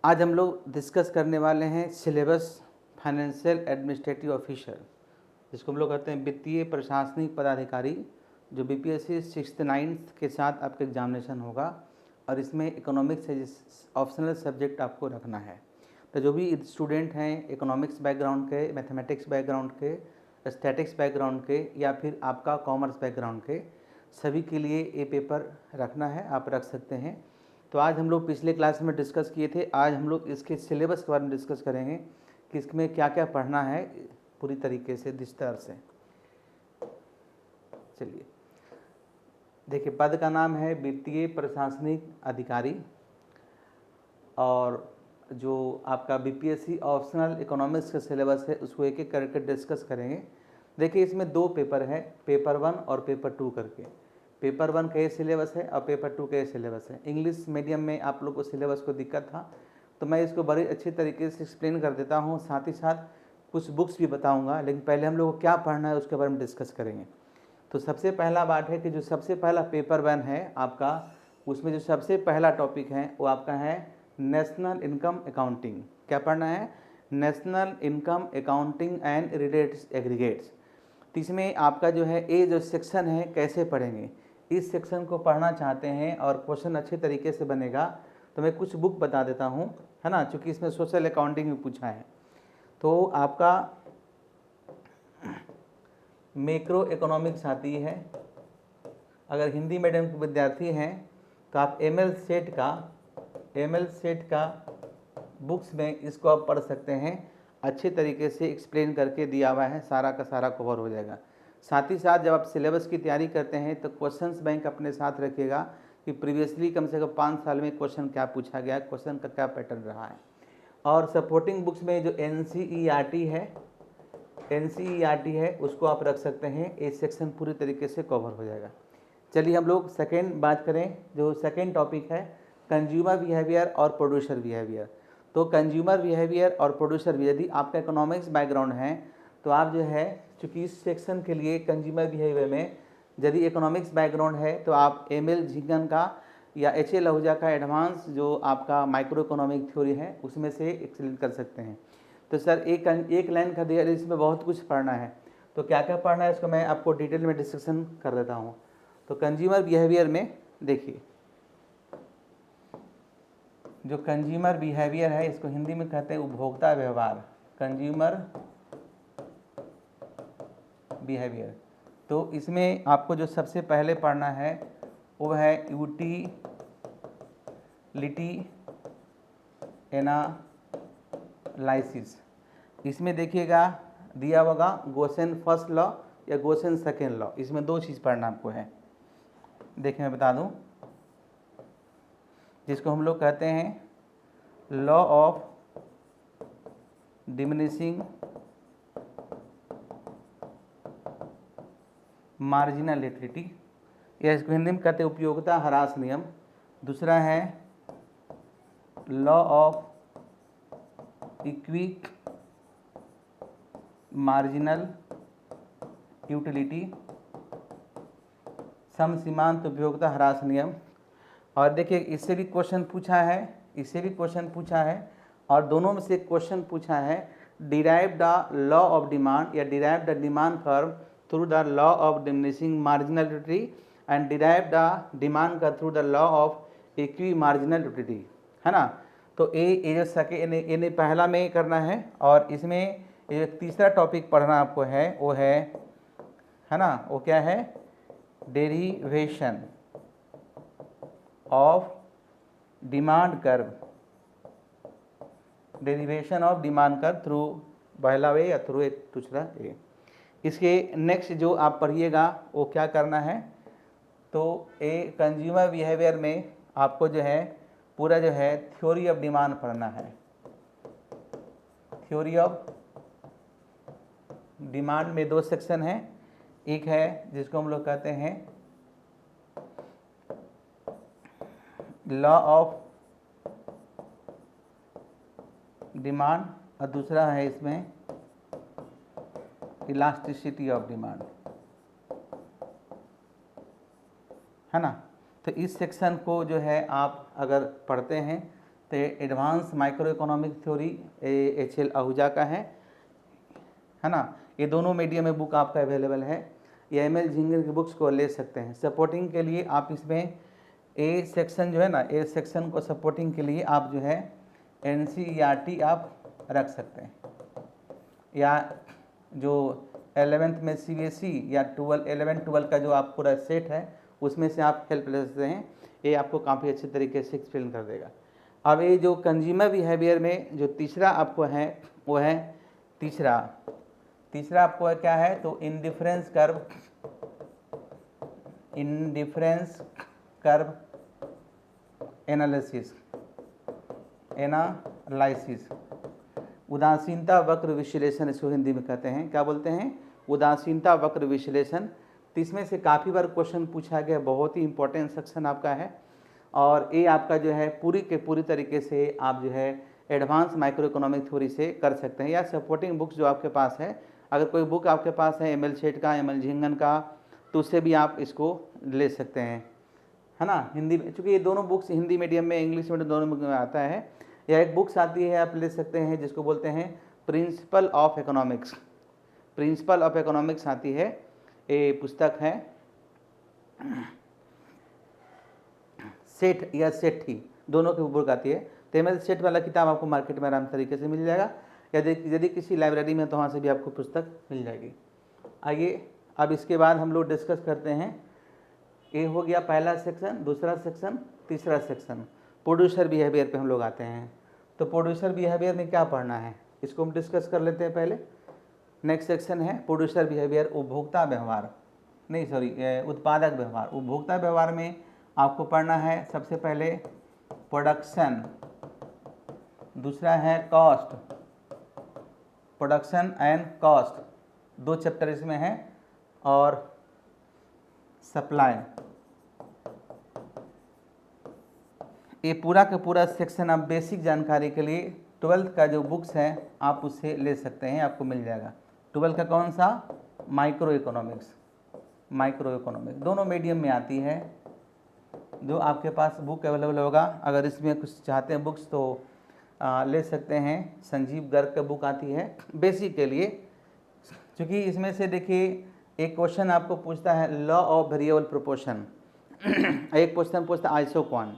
आज हम लोग डिस्कस करने वाले हैं सिलेबस फाइनेंशियल एडमिनिस्ट्रेटिव ऑफिसर, जिसको हम लोग कहते हैं वित्तीय प्रशासनिक पदाधिकारी, जो बीपीएससी 6th-9th के साथ आपका एग्जामिनेशन होगा और इसमें इकोनॉमिक्स ऑप्शनल सब्जेक्ट आपको रखना है। तो जो भी स्टूडेंट हैं इकोनॉमिक्स बैकग्राउंड के, मैथमेटिक्स बैकग्राउंड के, स्टैटिक्स बैकग्राउंड के या फिर आपका कॉमर्स बैकग्राउंड के, सभी के लिए ये पेपर रखना है, आप रख सकते हैं। तो आज हम लोग पिछले क्लास में डिस्कस किए थे, आज हम लोग इसके सिलेबस के बारे में डिस्कस करेंगे कि इसमें क्या क्या पढ़ना है पूरी तरीके से विस्तार से। चलिए देखिए, पद का नाम है वित्तीय प्रशासनिक अधिकारी और जो आपका बीपीएससी ऑप्शनल इकोनॉमिक्स का सिलेबस है उसको एक एक करके डिस्कस करेंगे। देखिए, इसमें दो पेपर है, पेपर 1 और पेपर 2 करके। पेपर 1 का ये सिलेबस है और पेपर 2 का ये सिलेबस है। इंग्लिश मीडियम में आप लोग को सिलेबस को दिक्कत था तो मैं इसको बड़ी अच्छी तरीके से एक्सप्लेन कर देता हूँ, साथ ही साथ कुछ बुक्स भी बताऊँगा। लेकिन पहले हम लोग को क्या पढ़ना है उसके बारे में डिस्कस करेंगे। तो सबसे पहला बात है कि जो सबसे पहला पेपर 1 है आपका, उसमें जो सबसे पहला टॉपिक है वो आपका है नेशनल इनकम अकाउंटिंग। क्या पढ़ना है? National income accounting and related aggregates. तो इसमें आपका जो है ये जो सेक्शन है कैसे पढ़ेंगे, इस सेक्शन को पढ़ना चाहते हैं और क्वेश्चन अच्छे तरीके से बनेगा तो मैं कुछ बुक बता देता हूँ, है ना, चूँकि इसमें सोशल अकाउंटिंग भी पूछा है। तो आपका मैक्रो इकोनॉमिक्स आती है। अगर हिंदी मीडियम के विद्यार्थी हैं तो आप एम एल सेट का बुक्स में इसको आप पढ़ सकते हैं। अच्छे तरीके से एक्सप्लेन करके दिया हुआ है, सारा का सारा कवर हो जाएगा। साथ ही साथ जब आप सिलेबस की तैयारी करते हैं तो क्वेश्चंस बैंक अपने साथ रखिएगा कि प्रीवियसली कम से कम 5 साल में क्वेश्चन क्या पूछा गया, क्वेश्चन का क्या पैटर्न रहा है। और सपोर्टिंग बुक्स में जो एनसीईआरटी है उसको आप रख सकते हैं, ये सेक्शन पूरी तरीके से कवर हो जाएगा। चलिए हम लोग सेकेंड बात करें, जो सेकेंड टॉपिक है कंज्यूमर बिहेवियर और प्रोड्यूसर बिहेवियर। तो कंज्यूमर बिहेवियर और प्रोड्यूसर, यदि आपका इकोनॉमिक्स बैकग्राउंड है तो आप जो है, चूँकि इस सेक्शन के लिए कंज्यूमर बिहेवियर में यदि इकोनॉमिक्स बैकग्राउंड है तो आप एम.एल. झिंगन का या एच.ए. लहूजा का एडवांस जो आपका माइक्रो इकोनॉमिक थ्योरी है उसमें से एक्सप्लेन कर सकते हैं। तो सर एक लाइन का दिया, इसमें बहुत कुछ पढ़ना है, तो क्या क्या पढ़ना है इसको मैं आपको डिटेल में डिस्कशन कर देता हूँ। तो कंज्यूमर बिहेवियर में देखिए, जो कंज्यूमर बिहेवियर है इसको हिंदी में कहते हैं उपभोक्ता व्यवहार, कंज्यूमर बिहेवियर। तो इसमें आपको जो सबसे पहले पढ़ना है वो है यूटिलिटी एनालाइसिस। इसमें देखिएगा दिया होगा गोसेन फर्स्ट लॉ या गोसेन सेकेंड लॉ, इसमें दो चीज़ पढ़ना आपको है। देखिए मैं बता दूं, जिसको हम लोग कहते हैं लॉ ऑफ डिमिनिशिंग मार्जिनलिटी, या इसको हिंदी में कहते हैं उपयोगिता ह्रास नियम। दूसरा है लॉ ऑफ इक्विक मार्जिनल यूटिलिटी, समसीमांत उपयोगिता ह्रास नियम। और देखिए इससे भी क्वेश्चन पूछा है, और दोनों में से क्वेश्चन पूछा है derive the law of demand या derive the demand curve through the law of diminishing marginality and derive the demand curve through the law of equi marginal utility, है ना। तो ये जो सके इन्हें पहला में करना है, और इसमें ये तीसरा टॉपिक पढ़ना आपको है वो है ना, वो क्या है, derivation of demand curve, derivation of demand curve through पहला वे या थ्रू एक दूसरा ए। इसके नेक्स्ट जो आप पढ़िएगा वो क्या करना है, तो ए कंज्यूमर बिहेवियर में आपको जो है पूरा जो है थ्योरी ऑफ डिमांड पढ़ना है। थ्योरी ऑफ डिमांड में दो सेक्शन है, एक है जिसको हम लोग कहते हैं लॉ ऑफ डिमांड और दूसरा है इसमें इलास्टिसिटी ऑफ डिमांड, है ना। तो इस सेक्शन को जो है आप अगर पढ़ते हैं तो advance micro economic theory HL Ahuja का है ना। ये दोनों मीडियम में बुक आपका अवेलेबल है। ये ML झिंगर की बुक्स को ले सकते हैं। सपोर्टिंग के लिए आप इसमें ए सेक्शन जो है ना, ए सेक्शन को सपोर्टिंग के लिए आप जो है NCERT आप रख सकते हैं, या जो 11th में CBSE या 11 12 का जो आप पूरा सेट है उसमें से आप हेल्प ले सकते हैं। ये आपको काफ़ी अच्छे तरीके से एक्सप्लेन कर देगा। अब ये जो कंज्यूमर बिहेवियर में जो तीसरा आपको है वो है तीसरा आपको क्या है, तो इंडिफरेंस कर्व एनालिसिस उदासीनता वक्र विश्लेषण, इसको हिंदी में कहते हैं, क्या बोलते हैं, उदासीनता वक्र विश्लेषण। तो इसमें से काफ़ी बार क्वेश्चन पूछा गया, बहुत ही इंपॉर्टेंट सेक्शन आपका है। और ये आपका जो है पूरी के पूरी तरीके से आप जो है एडवांस माइक्रो इकोनॉमिक थ्योरी से कर सकते हैं, या सपोर्टिंग बुक्स जो आपके पास है, अगर कोई बुक आपके पास है ML सेठ का, ML झिंगन का, तो उससे भी आप इसको ले सकते हैं, है ना। हिंदी में, चूँकि ये दोनों बुक्स हिंदी मीडियम में, इंग्लिश मीडियम दोनों में आता है। या एक बुक्स आती है आप ले सकते हैं जिसको बोलते हैं प्रिंसिपल ऑफ इकोनॉमिक्स आती है, ये पुस्तक है सेठ या सेठी दोनों की बुक आती है। तो ML सेठ वाला किताब आपको मार्केट में आराम तरीके से मिल जाएगा, यदि किसी लाइब्रेरी में तो वहाँ से भी आपको पुस्तक मिल जाएगी। आइए अब इसके बाद हम लोग डिस्कस करते हैं। ये हो गया पहला सेक्शन, दूसरा सेक्शन, तीसरा सेक्शन। प्रोड्यूसर बिहेवियर पे हम लोग आते हैं। तो प्रोड्यूसर बिहेवियर में क्या पढ़ना है, इसको हम डिस्कस कर लेते हैं पहले। नेक्स्ट सेक्शन है प्रोड्यूसर बिहेवियर, उत्पादक व्यवहार। उपभोक्ता व्यवहार में आपको पढ़ना है सबसे पहले प्रोडक्शन, दूसरा है प्रोडक्शन एंड कॉस्ट, 2 चैप्टर इसमें है, और सप्लाई। ये पूरा का पूरा सेक्शन आप बेसिक जानकारी के लिए 12th का जो बुक्स है आप उससे ले सकते हैं, आपको मिल जाएगा। 12th का कौन सा, माइक्रो इकोनॉमिक्स दोनों मीडियम में आती है। जो आपके पास बुक अवेलेबल होगा, अगर इसमें कुछ चाहते हैं बुक्स तो ले सकते हैं। संजीव गर्ग का बुक आती है बेसिक के लिए, क्योंकि इसमें से देखिए एक क्वेश्चन आपको पूछता है लॉ ऑफ वेरिएबल प्रोपोर्शन, एक क्वेश्चन पूछता है आइसो क्वांट।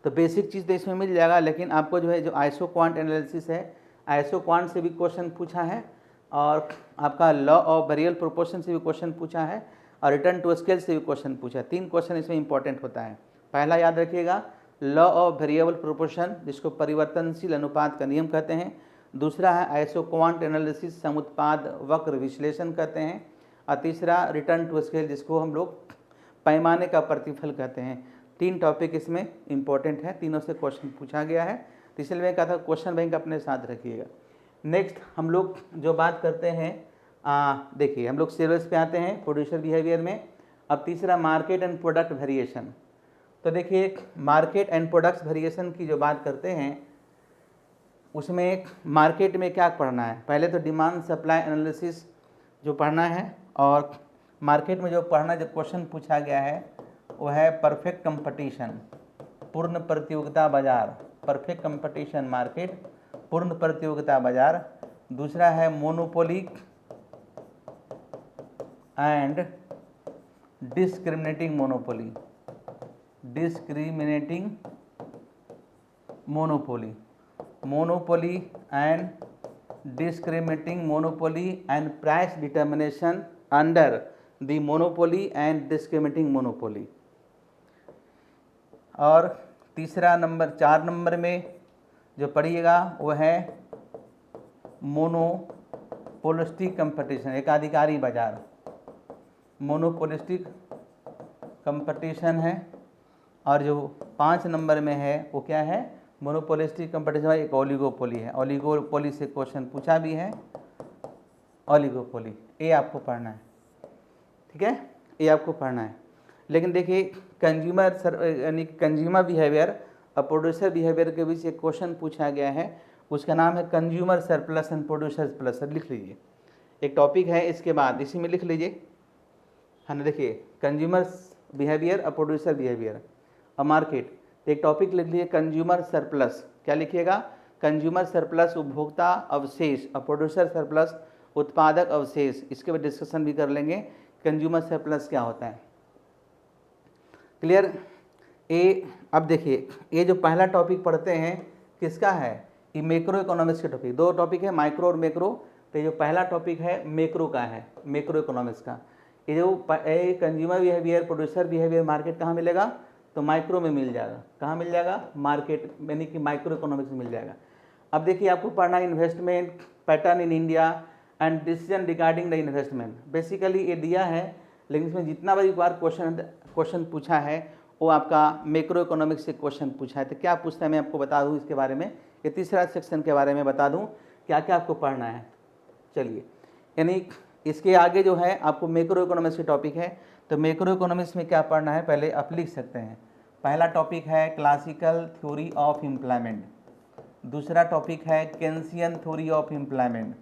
तो बेसिक चीज़ तो इसमें मिल जाएगा, लेकिन आपको जो है जो आइसो क्वांट एनालिसिस है, आइसो क्वांट से भी क्वेश्चन पूछा है, और आपका लॉ ऑफ वेरिएबल प्रोपोर्शन से भी क्वेश्चन पूछा है, और रिटर्न टू स्केल से भी क्वेश्चन पूछा है। 3 क्वेश्चन इसमें इंपॉर्टेंट होता है। पहला याद रखिएगा लॉ ऑफ वेरिएबल प्रोपोर्शन, जिसको परिवर्तनशील अनुपात का नियम कहते हैं। दूसरा है आइसो क्वांट एनालिसिस, समुत्पाद वक्र विश्लेषण कहते हैं। और तीसरा रिटर्न टू स्केल, जिसको हम लोग पैमाने का प्रतिफल कहते हैं। 3 टॉपिक इसमें इंपॉर्टेंट है, तीनों से क्वेश्चन पूछा गया है, तो इसलिए मैं कहा था क्वेश्चन बैंक अपने साथ रखिएगा। नेक्स्ट हम लोग जो बात करते हैं, देखिए हम लोग सिलेबस पे आते हैं प्रोड्यूसर बिहेवियर में। अब तीसरा मार्केट एंड प्रोडक्ट वेरिएशन। तो देखिए मार्केट एंड प्रोडक्ट्स वेरिएशन की जो बात करते हैं, उसमें मार्केट में क्या पढ़ना है, पहले तो डिमांड सप्लाई एनालिसिस जो पढ़ना है, और मार्केट में जो पढ़ना जो क्वेश्चन पूछा गया है वो है परफेक्ट कंपटीशन, पूर्ण प्रतियोगिता बाजार, परफेक्ट कंपटीशन मार्केट, पूर्ण प्रतियोगिता बाजार। दूसरा है monopoly and discriminating monopoly, monopoly and discriminating monopoly and price determination under the monopoly and discriminating monopoly. और तीसरा नंबर 4 नंबर में जो पढ़िएगा वो है मोनोपोलिस्टिक कंपटीशन, एकाधिकारी बाजार, मोनोपोलिस्टिक कंपटीशन है। और जो 5 नंबर में है वो क्या है, मोनोपोलिस्टिक कंपटीशन एक ओलिगोपोली है, ओलिगोपोली से क्वेश्चन पूछा भी है, ओलिगोपोली, ये आपको पढ़ना है, ठीक है, ये आपको पढ़ना है। लेकिन देखिए कंज्यूमर बिहेवियर और प्रोड्यूसर बिहेवियर के बीच एक क्वेश्चन पूछा गया है, उसका नाम है consumer surplus and producer plus. लिख लीजिए, एक टॉपिक है इसके बाद, इसी में लिख लीजिए, है ना। देखिए कंज्यूमर बिहेवियर और प्रोड्यूसर बिहेवियर और मार्केट, एक टॉपिक लिख लीजिए कंज्यूमर सरप्लस। क्या लिखिएगा? कंज्यूमर सरप्लस उपभोक्ता अवशेष और प्रोड्यूसर सरप्लस उत्पादक अवशेष। इसके बाद डिस्कशन भी कर लेंगे कंज्यूमर सरप्लस क्या होता है। क्लियर? अब देखिए ये जो पहला टॉपिक पढ़ते हैं किसका है? ये मैक्रो इकोनॉमिक्स के टॉपिक। दो टॉपिक है माइक्रो और मैक्रो। तो ये जो पहला टॉपिक है मैक्रो का है, मैक्रो इकोनॉमिक्स का। ये जो consumer behaviour, producer behaviour, market कहाँ मिलेगा? तो माइक्रो में मिल जाएगा। कहाँ मिल जाएगा? मार्केट यानी कि माइक्रो इकोनॉमिक्स में मिल जाएगा। अब देखिए आपको पढ़ना investment pattern in India and decision regarding the investment. Basically ये दिया है, लेकिन इसमें जितना बड़ी बार क्वेश्चन पूछा है वो आपका मैक्रो इकोनॉमिक्स से क्वेश्चन पूछा है। तो क्या पूछता है मैं आपको बता दूं इसके बारे में। ये तीसरा सेक्शन के बारे में बता दूं क्या क्या आपको पढ़ना है। चलिए, यानी इसके आगे जो है आपको मैक्रो इकोनॉमिक्स के टॉपिक है। तो मैक्रो इकोनॉमिक्स में क्या पढ़ना है पहले आप लिख सकते हैं। पहला टॉपिक है क्लासिकल थ्योरी ऑफ एम्प्लॉयमेंट, दूसरा टॉपिक है केन्सियन थ्योरी ऑफ एम्प्लॉयमेंट,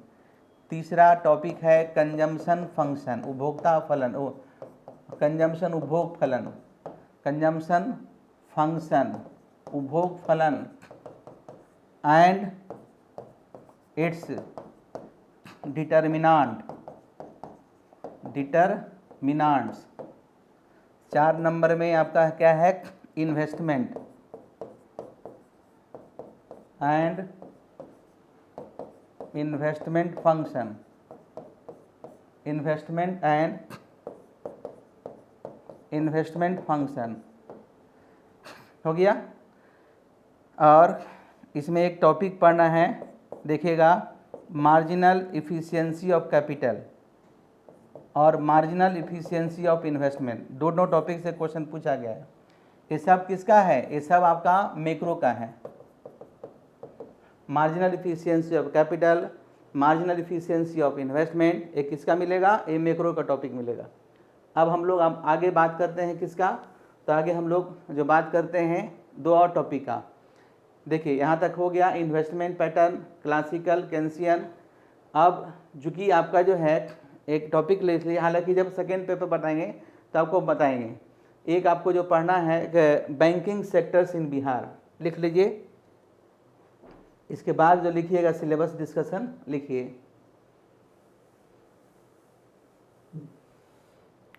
तीसरा टॉपिक है कंजम्पशन फंक्शन, उपभोक्ता फलन, कंजम्पशन उपभोग फलन, कंजम्पशन फंक्शन, उपभोग फलन एंड इट्स डिटरमिनांट्स। 4 नंबर में आपका क्या है? Investment and investment function, investment and investment function हो गया। और इसमें एक टॉपिक पढ़ना है, देखिएगा मार्जिनल इफिशियंसी ऑफ कैपिटल और मार्जिनल इफिशियंसी ऑफ इन्वेस्टमेंट। दोनों टॉपिक से क्वेश्चन पूछा गया है। ये सब किसका है? ये सब आपका मैक्रो का है। Marginal efficiency of capital, marginal efficiency of investment, एक किसका मिलेगा? ये मैक्रो का टॉपिक मिलेगा। अब हम लोग आगे बात करते हैं किसका? तो आगे हम लोग जो बात करते हैं 2 और टॉपिक का। देखिए यहाँ तक हो गया इन्वेस्टमेंट पैटर्न, क्लासिकल, केन्सियन। अब चूँकि आपका जो है एक टॉपिक ले लिया, हालांकि जब सेकेंड पेपर बताएंगे तो आपको बताएंगे। एक आपको जो पढ़ना है बैंकिंग सेक्टर्स इन बिहार, लिख लीजिए। इसके बाद जो लिखिएगा सिलेबस डिस्कशन लिखिए,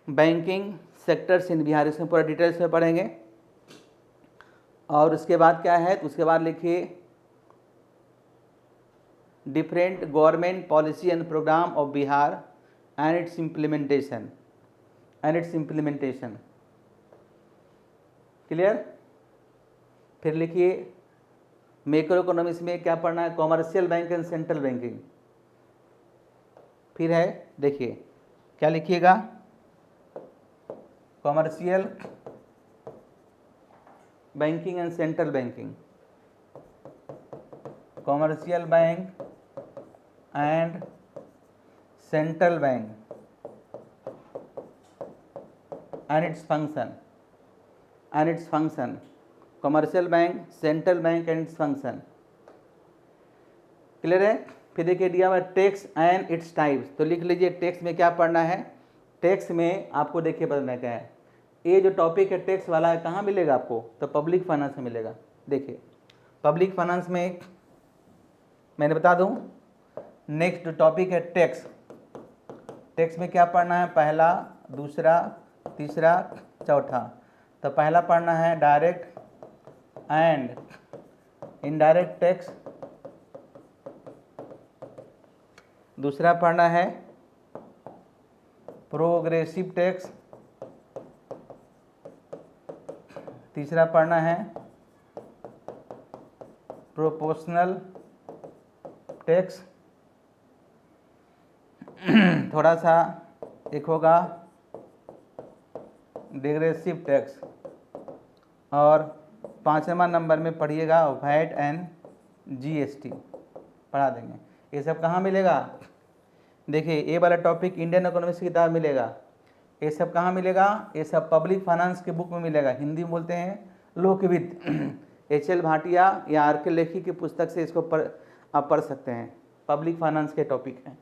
बैंकिंग सेक्टर्स इन बिहार, इसमें पूरा डिटेल्स में पढ़ेंगे। और उसके बाद क्या है? उसके बाद लिखिए different government policy and program of Bihar and its implementation, clear? फिर लिखिए मैक्रो इकोनॉमिक्स में क्या पढ़ना है? Commercial bank and central banking. फिर है देखिए क्या लिखिएगा? Commercial banking and central banking, commercial bank and central bank and its function, commercial bank, central bank and its function. Clear है? फिर देखिए दिया हुआ टैक्स एंड इट्स टाइप्स। तो लिख लीजिए टैक्स में क्या पढ़ना है। टैक्स में आपको देखिए पढ़ना क्या है। ये जो टॉपिक है टैक्स वाला है कहाँ मिलेगा आपको? तो पब्लिक फाइनेंस में मिलेगा। देखिए पब्लिक फाइनेंस में मैंने बता दूं, नेक्स्ट टॉपिक है टैक्स। टैक्स में क्या पढ़ना है? पहला, दूसरा, तीसरा, चौथा। तो पहला पढ़ना है डायरेक्ट एंड इनडायरेक्ट टैक्स, दूसरा पढ़ना है प्रोग्रेसिव टैक्स, तीसरा पढ़ना है प्रोपोर्शनल टैक्स, थोड़ा सा एक होगा डिग्रेसिव टैक्स, और 5वां नंबर में पढ़िएगा वैट एंड जीएसटी पढ़ा देंगे। ये सब कहाँ मिलेगा? देखिए ये वाला टॉपिक इंडियन इकोनॉमिक्स की किताब मिलेगा। ये सब कहाँ मिलेगा? ये सब पब्लिक फाइनेंस के बुक में मिलेगा। हिंदी में बोलते हैं लोकवित्त, एच.एल. भाटिया या आर.के. लेखी की पुस्तक से इसको आप पढ़ सकते हैं। पब्लिक फाइनेंस के टॉपिक हैं।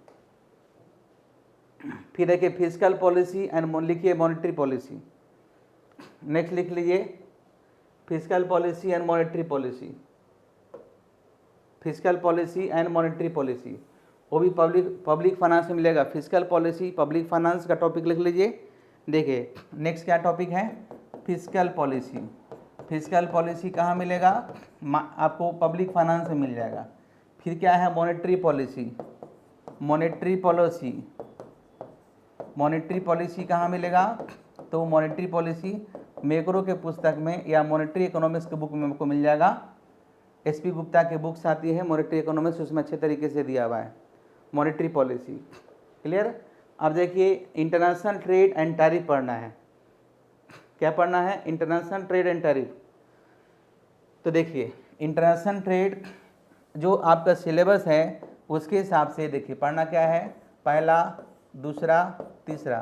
फिर देखिए फिजिकल पॉलिसी एंड लिखिए मॉनेटरी पॉलिसी। नेक्स्ट लिख लीजिए physical policy and monetary policy, physical policy and monetary policy, वो भी पब्लिक फाइनेंस में मिलेगा। फिजिकल पॉलिसी पब्लिक फाइनेंस का टॉपिक लिख लीजिए। देखिए नेक्स्ट क्या टॉपिक है, फिजिकल पॉलिसी। फिजिकल पॉलिसी कहाँ मिलेगा, आपको पब्लिक फाइनेंस में मिल जाएगा। फिर क्या है, monetary policy. Monetary policy, monetary policy कहाँ मिलेगा, तो मॉनेटरी पॉलिसी मैक्रो के पुस्तक में या मॉनेटरी इकोनॉमिक्स के बुक में आपको मिल जाएगा। एसपी गुप्ता के बुक्स आती है मॉनेटरी इकोनॉमिक्स, उसमें अच्छे तरीके से दिया हुआ है मॉनेटरी पॉलिसी। क्लियर। अब देखिए इंटरनेशनल ट्रेड एंड टैरिफ पढ़ना है। क्या पढ़ना है, इंटरनेशनल ट्रेड एंड टैरिफ। तो देखिए इंटरनेशनल ट्रेड जो आपका सिलेबस है उसके हिसाब से देखिए पढ़ना क्या है, पहला, दूसरा, तीसरा।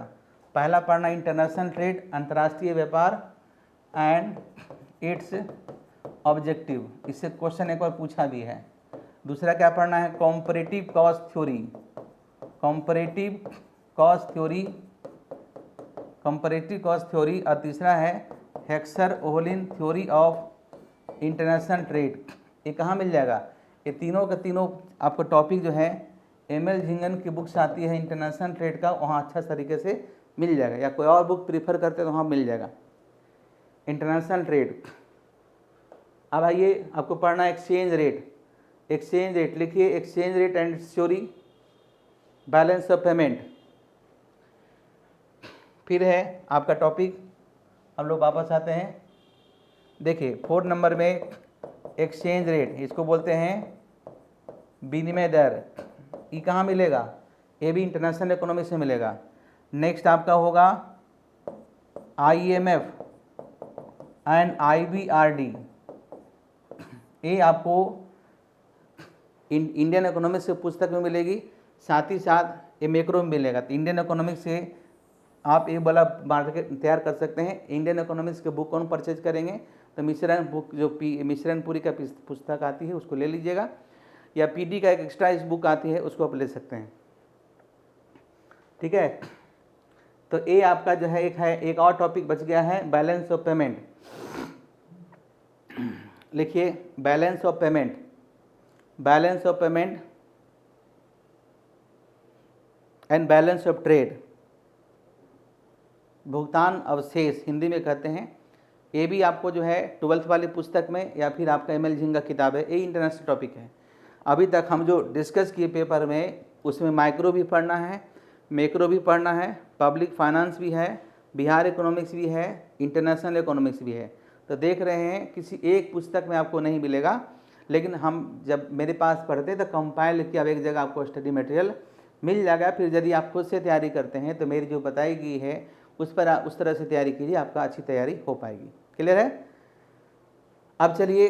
पहला पढ़ना इंटरनेशनल ट्रेड, अंतर्राष्ट्रीय व्यापार एंड इट्स ऑब्जेक्टिव, इससे क्वेश्चन एक बार पूछा भी है। दूसरा क्या पढ़ना है, comparative cost theory, comparative cost theory, comparative cost theory. और तीसरा है Heckscher-Ohlin theory of international trade. ये कहाँ मिल जाएगा, ये तीनों के तीनों आपको टॉपिक जो है एम.एल. झिंगन की बुक्स आती है इंटरनेशनल ट्रेड का, वहाँ अच्छा तरीके से मिल जाएगा। या कोई और बुक प्रीफर करते हैं तो वहाँ मिल जाएगा इंटरनेशनल ट्रेड। अब आइए आपको पढ़ना है एक्सचेंज रेट। एक्सचेंज रेट लिखिए, exchange rate and theory, balance of payment. फिर है आपका टॉपिक, हम लोग वापस आते हैं। देखिए 4 नंबर में एक्सचेंज रेट, इसको बोलते हैं विनिमय दर। ये कहाँ मिलेगा, ये भी इंटरनेशनल इकोनॉमिक्स से मिलेगा। नेक्स्ट आपका होगा IMF एंड IBRD, ये आपको इंडियन इकोनॉमिक्स से पुस्तक में मिलेगी, साथ ही साथ ये मैक्रो में मिलेगा। तो इंडियन इकोनॉमिक्स से आप एक वाला मार्केट तैयार कर सकते हैं। इंडियन इकोनॉमिक्स के बुक कौन परचेज करेंगे, तो मिश्रण बुक जो मिश्रणपुरी का पुस्तक आती है उसको ले लीजिएगा, या PD का एक एक्स्ट्रा इस बुक आती है उसको आप ले सकते हैं। ठीक है, तो ये आपका जो है एक और टॉपिक बच गया है, बैलेंस ऑफ पेमेंट। लिखिए balance of payment, balance of payment and balance of trade, भुगतान अवशेष हिंदी में कहते हैं। ये भी आपको जो है 12th वाली पुस्तक में या फिर आपका एम.एल. झिंगा किताब है, ये इंटरनेशनल टॉपिक है। अभी तक हम जो डिस्कस किए पेपर में उसमें माइक्रो भी पढ़ना है, मैक्रो भी पढ़ना है, पब्लिक फाइनेंस भी है, बिहार इकोनॉमिक्स भी है, इंटरनेशनल इकोनॉमिक्स भी है। तो देख रहे हैं किसी एक पुस्तक में आपको नहीं मिलेगा, लेकिन हम जब मेरे पास पढ़ते तो कंपाइल किया एक जगह आपको स्टडी मटेरियल मिल जाएगा। फिर यदि आप खुद से तैयारी करते हैं तो मेरी जो बताई गई है उस तरह से तैयारी कीजिए, आपका अच्छी तैयारी हो पाएगी। क्लियर है। अब चलिए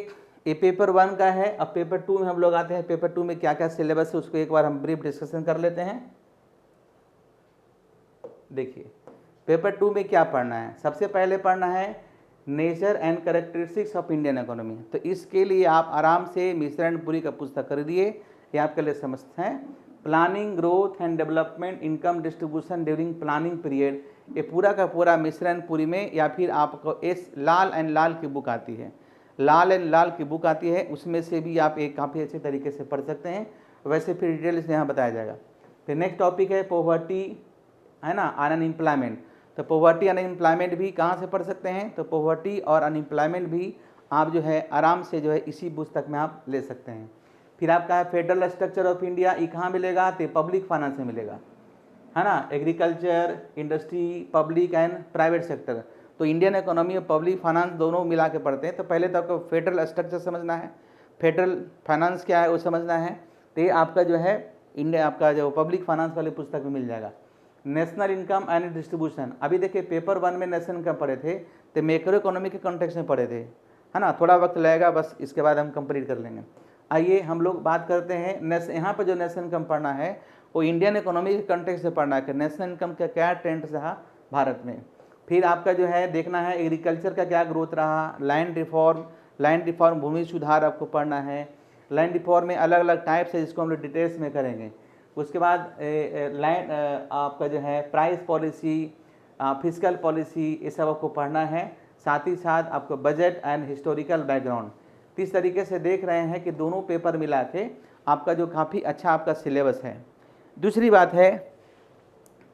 ये पेपर 1 का है। अब पेपर 2 में हम लोग आते हैं। पेपर 2 में क्या क्या सिलेबस है उसको एक बार हम ब्रीफ डिस्कशन कर लेते हैं। देखिए पेपर 2 में क्या पढ़ना है, सबसे पहले पढ़ना है nature and characteristics of Indian economy. तो इसके लिए आप आराम से मिश्रणपुरी का पुस्तक खरीदिए, ये आपके लिए समझते हैं। Planning growth and development income distribution during planning period, ये पूरा का पूरा मिश्रणपुरी में, या फिर आपको लाल एंड लाल की बुक आती है, लाल एंड लाल की बुक आती है, उसमें से भी आप एक काफ़ी अच्छे तरीके से पढ़ सकते हैं। वैसे फिर डिटेल से यहाँ बताया जाएगा। फिर नेक्स्ट टॉपिक है पॉवर्टी, है ना, अनएम्प्लॉयमेंट। तो पॉवर्टी अनएम्प्लॉयमेंट भी कहाँ से पढ़ सकते हैं, तो पॉवर्टी और अनएम्प्लॉयमेंट भी आप जो है आराम से जो है इसी पुस्तक में आप ले सकते हैं। फिर आपका है फेडरल स्ट्रक्चर ऑफ इंडिया, ये कहाँ मिलेगा, तो पब्लिक फाइनेंस में मिलेगा, है ना, agriculture, industry, public and private sector. तो इंडियन इकोनॉमी और पब्लिक फाइनेंस दोनों मिला के पढ़ते हैं। तो पहले तो आपको फेडरल स्ट्रक्चर समझना है, फेडरल फाइनेंस क्या है वो समझना है। तो ये आपका जो है इंडिया, आपका जो पब्लिक फाइनेंस वाली पुस्तक में मिल जाएगा। नेशनल इनकम एंड डिस्ट्रीब्यूशन, अभी देखिए पेपर 1 में नेशनल इनकम पढ़े थे, तो मैक्रो इकोनॉमी के कॉन्टेक्स्ट में पढ़े थे, है ना, थोड़ा वक्त लगेगा बस, इसके बाद हम कंप्लीट कर लेंगे। आइए हम लोग बात करते हैं यहाँ पर जो नेशनल इनकम पढ़ना है वो इंडियन इकोनॉमी के कंटेक्स्ट से पढ़ना है कि नेशनल इनकम का क्या ट्रेंड रहा भारत में। फिर आपका जो है देखना है एग्रीकल्चर का क्या ग्रोथ रहा, लैंड रिफॉर्म भूमि सुधार आपको पढ़ना है। लैंड रिफॉर्म में अलग अलग टाइप्स है जिसको हम लोग डिटेल्स में करेंगे। उसके बाद लैंड आपका जो है प्राइस पॉलिसी, फिजिकल पॉलिसी, ये सब आपको पढ़ना है। साथ ही साथ आपको बजट एंड हिस्टोरिकल बैकग्राउंड। तो इस तरीके से देख रहे हैं कि दोनों पेपर मिला के आपका जो काफ़ी अच्छा आपका सिलेबस है। दूसरी बात है,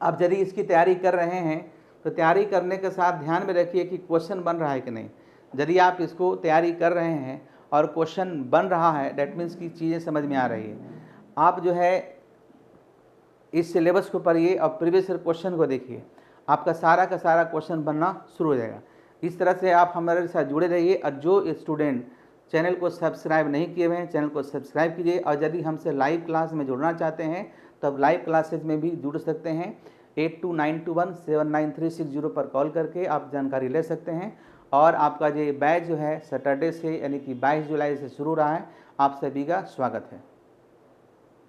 आप यदि इसकी तैयारी कर रहे हैं तो तैयारी करने के साथ ध्यान में रखिए कि क्वेश्चन बन रहा है कि नहीं। यदि आप इसको तैयारी कर रहे हैं और क्वेश्चन बन रहा है, डेट मीन्स की चीज़ें समझ में आ रही है। आप जो है इस सिलेबस को पढ़िए और प्रीवियस ईयर क्वेश्चन को देखिए, आपका सारा का सारा क्वेश्चन बनना शुरू हो जाएगा। इस तरह से आप हमारे साथ जुड़े रहिए। और जो स्टूडेंट चैनल को सब्सक्राइब नहीं किए हुए हैं, चैनल को सब्सक्राइब कीजिए। और यदि हमसे लाइव क्लास में जुड़ना चाहते हैं तो आप लाइव क्लासेज में भी जुड़ सकते हैं। 8292179360 पर कॉल करके आप जानकारी ले सकते हैं। और आपका ये बैच जो है सैटरडे से यानी कि 22 जुलाई से शुरू रहा है। आप सभी का स्वागत है।